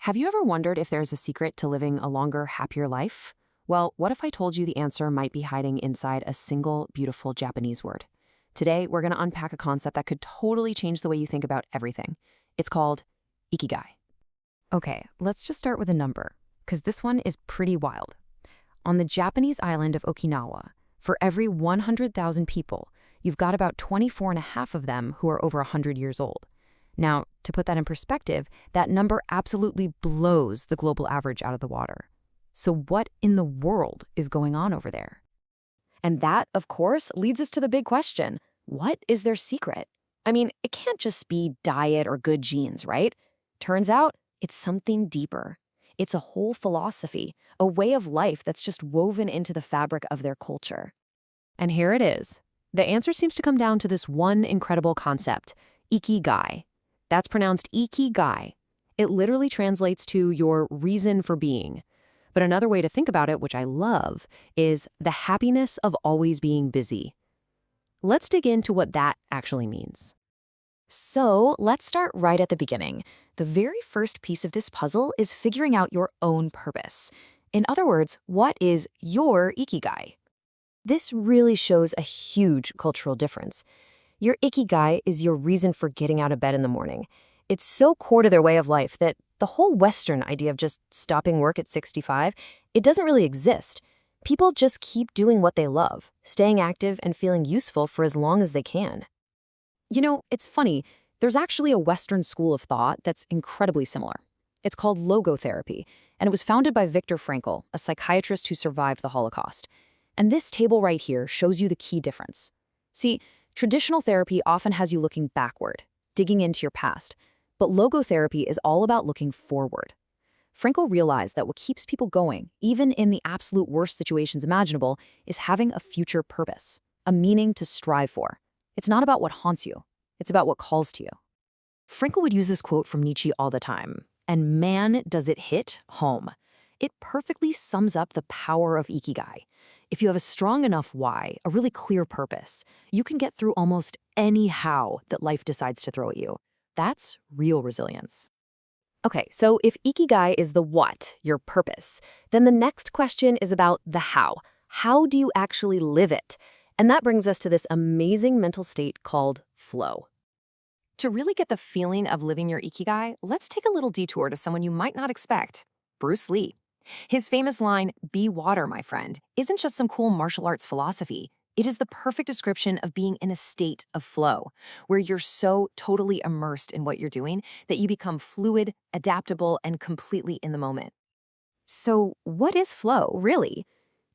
Have you ever wondered if there's a secret to living a longer, happier life? Well, what if I told you the answer might be hiding inside a single, beautiful Japanese word? Today, we're going to unpack a concept that could totally change the way you think about everything. It's called Ikigai. Okay, let's just start with a number, because this one is pretty wild. On the Japanese island of Okinawa, for every 100,000 people, you've got about 24 and a half of them who are over 100 years old. Now, to put that in perspective, that number absolutely blows the global average out of the water. So what in the world is going on over there? And that, of course, leads us to the big question. What is their secret? I mean, it can't just be diet or good genes, right? Turns out, it's something deeper. It's a whole philosophy, a way of life that's just woven into the fabric of their culture. And here it is. The answer seems to come down to this one incredible concept, Ikigai. That's pronounced Ikigai. It literally translates to your reason for being. But another way to think about it, which I love, is the happiness of always being busy. Let's dig into what that actually means. So let's start right at the beginning. The very first piece of this puzzle is figuring out your own purpose. In other words, what is your Ikigai? This really shows a huge cultural difference. Your Ikigai is your reason for getting out of bed in the morning. It's so core to their way of life that the whole Western idea of just stopping work at 65, it doesn't really exist. People just keep doing what they love, staying active and feeling useful for as long as they can. You know, it's funny, there's actually a Western school of thought that's incredibly similar. It's called logotherapy, and it was founded by Viktor Frankl, a psychiatrist who survived the Holocaust. And this table right here shows you the key difference. See, traditional therapy often has you looking backward, digging into your past, but logotherapy is all about looking forward. Frankl realized that what keeps people going, even in the absolute worst situations imaginable, is having a future purpose, a meaning to strive for. It's not about what haunts you, it's about what calls to you. Frankl would use this quote from Nietzsche all the time, and man, does it hit home. It perfectly sums up the power of Ikigai. If you have a strong enough why, a really clear purpose, you can get through almost any how that life decides to throw at you. That's real resilience. Okay, so if Ikigai is the what, your purpose, then the next question is about the how. How do you actually live it? And that brings us to this amazing mental state called flow. To really get the feeling of living your Ikigai, let's take a little detour to someone you might not expect, Bruce Lee. His famous line, "Be water, my friend," isn't just some cool martial arts philosophy. It is the perfect description of being in a state of flow, where you're so totally immersed in what you're doing that you become fluid, adaptable, and completely in the moment. So what is flow, really?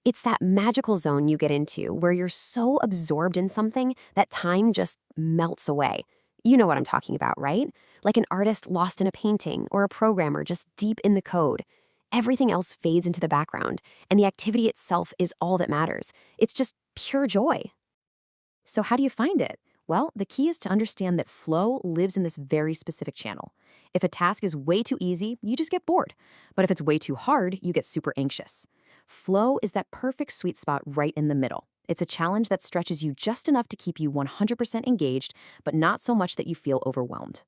It's that magical zone you get into where you're so absorbed in something that time just melts away. You know what I'm talking about, right? Like an artist lost in a painting or a programmer just deep in the code. Everything else fades into the background, and the activity itself is all that matters. It's just pure joy. So how do you find it? Well, the key is to understand that flow lives in this very specific channel. If a task is way too easy, you just get bored. But if it's way too hard, you get super anxious. Flow is that perfect sweet spot right in the middle. It's a challenge that stretches you just enough to keep you 100% engaged, but not so much that you feel overwhelmed.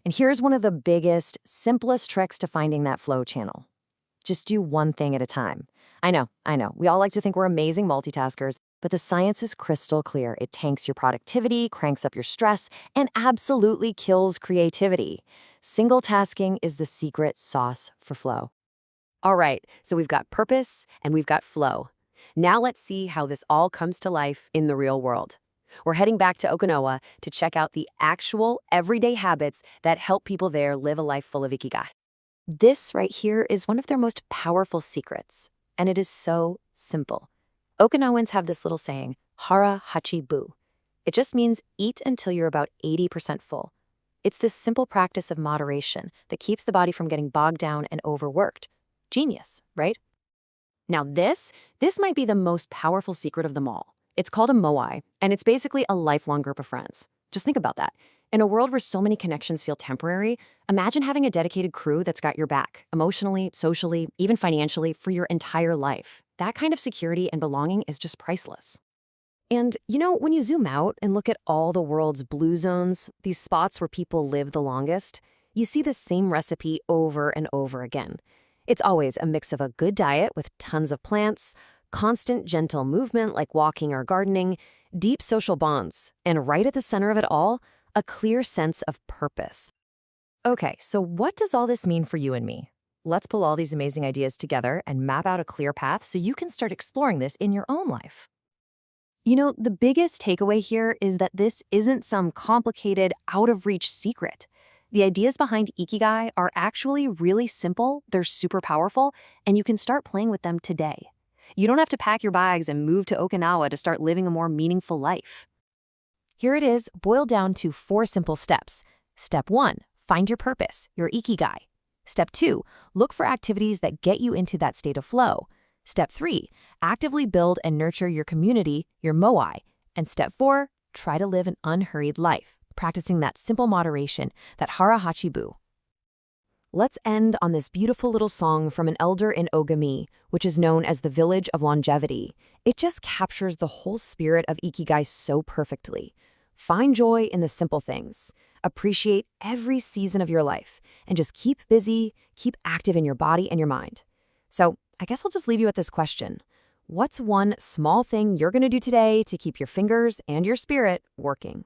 And here's one of the biggest, simplest tricks to finding that flow channel. Just do one thing at a time. I know. We all like to think we're amazing multitaskers, but the science is crystal clear. It tanks your productivity, cranks up your stress, and absolutely kills creativity. Single tasking is the secret sauce for flow. All right, so we've got purpose and we've got flow. Now let's see how this all comes to life in the real world. We're heading back to Okinawa to check out the actual everyday habits that help people there live a life full of Ikigai. This right here is one of their most powerful secrets, and it is so simple. Okinawans have this little saying, hara hachi bu. It just means eat until you're about 80% full. It's this simple practice of moderation that keeps the body from getting bogged down and overworked. Genius, right? Now this might be the most powerful secret of them all. It's called a moai, and it's basically a lifelong group of friends. Just think about that. In a world where so many connections feel temporary, imagine having a dedicated crew that's got your back, emotionally, socially, even financially, for your entire life. That kind of security and belonging is just priceless. And, you know, when you zoom out and look at all the world's blue zones, these spots where people live the longest, You see the same recipe over and over again. It's always a mix of a good diet with tons of plants, constant gentle movement like walking or gardening, deep social bonds, and right at the center of it all, a clear sense of purpose. Okay, so what does all this mean for you and me? Let's pull all these amazing ideas together and map out a clear path so you can start exploring this in your own life. You know, the biggest takeaway here is that this isn't some complicated, out-of-reach secret. The ideas behind Ikigai are actually really simple, they're super powerful, and you can start playing with them today. You don't have to pack your bags and move to Okinawa to start living a more meaningful life. Here it is, boiled down to 4 simple steps. Step 1, find your purpose, your Ikigai. Step 2, look for activities that get you into that state of flow. Step 3, actively build and nurture your community, your moai. And step 4, try to live an unhurried life, practicing that simple moderation, that hara hachibu. Let's end on this beautiful little song from an elder in Ogami, which is known as the Village of Longevity. It just captures the whole spirit of Ikigai so perfectly. Find joy in the simple things. Appreciate every season of your life. And just keep busy, keep active in your body and your mind. So I guess I'll just leave you with this question. What's one small thing you're going to do today to keep your fingers and your spirit working?